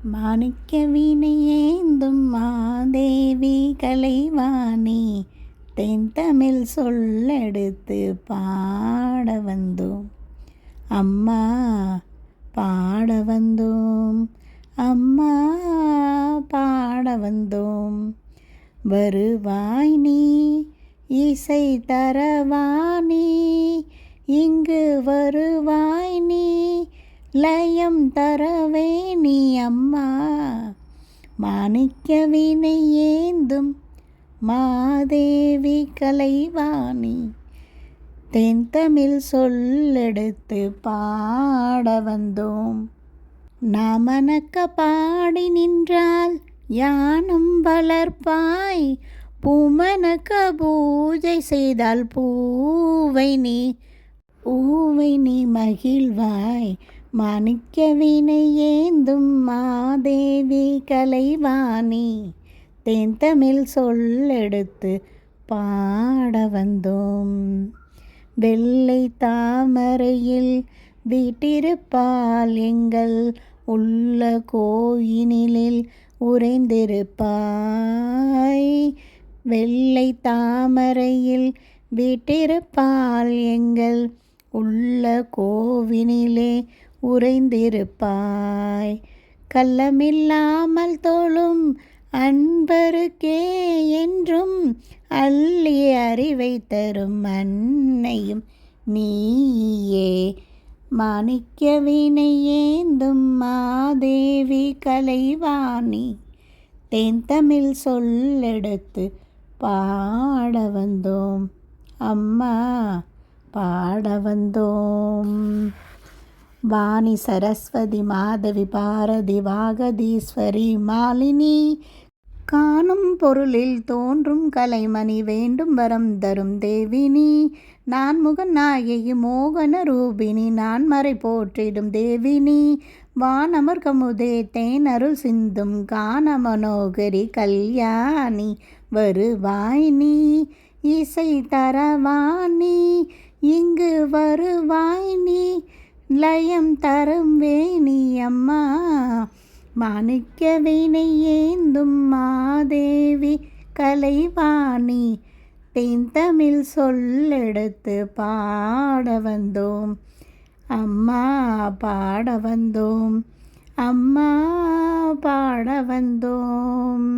மாணிக்க வீணையேந்தும் மாதேவி கலைவாணி தென்தமிழ் சொல்லெடுத்து பாட வந்தோம் அம்மா, பாட வந்தோம் அம்மா, பாட வந்தோம். வருவாய் நீ இசை தரவாணி, இங்கு வருவாய் நீ லயம் தரவே நீ அம்மா. மாணிக்க வீணை ஏந்தும் மாதேவி கலைவாணி தென்தமிழ் சொல்லெடுத்து பாட வந்தோம். நாமனக்க பாடி நின்றால் யானும் வளர்ப்பாய், பூமனக்க பூஜை செய்தால் பூவை நீ மகிழ்வாய். மாணிக்க வீணை ஏந்தும் மாதேவி கலைவாணி தென்தமிழ் சொல்லெடுத்து பாட வந்தோம். வெள்ளை தாமரையில் வீட்டிருப்பால் எங்கள் உள்ள கோயினில் உறைந்திருப்பாய். வெள்ளை தாமரையில் வீட்டிருப்பால் எங்கள் உள்ள கோவினிலே உறைந்திருப்பாய். கள்ளமில்லாமல் தோளும் அன்பருக்கே என்றும் அள்ளி அறிவை தரும் அன்னையும் நீயே. மாணிக்க வீணை ஏந்தும் மாதேவி கலைவாணி தென்தமிழ் சொல்லெடுத்து பாட வந்தோம் அம்மா, பாட வந்தோம். வாணி சரஸ்வதி மாதவி பாரதி வாகதீஸ்வரி மாலினி, காணும் பொருளில் தோன்றும் கலைமணி வேண்டும் வரம் தரும் தேவினி. நான்முக நாயகி மோகன ரூபினி, நான் மறை போற்றிடும் தேவினி. வானமர் கமுதே தேனருள் சிந்தும் கான மனோகரி கல்யாணி, வருவாய் நீ இசை தரவாணி, இங்கு வருவாய் நீ லயம் தரும் வேணி அம்மா. மாணிக்க வீணை ஏந்தும் மாதேவி கலைவாணி தென்தமிழ் சொல்லெடுத்து பாட வந்தோம் அம்மா, பாட வந்தோம் அம்மா, பாட வந்தோம்.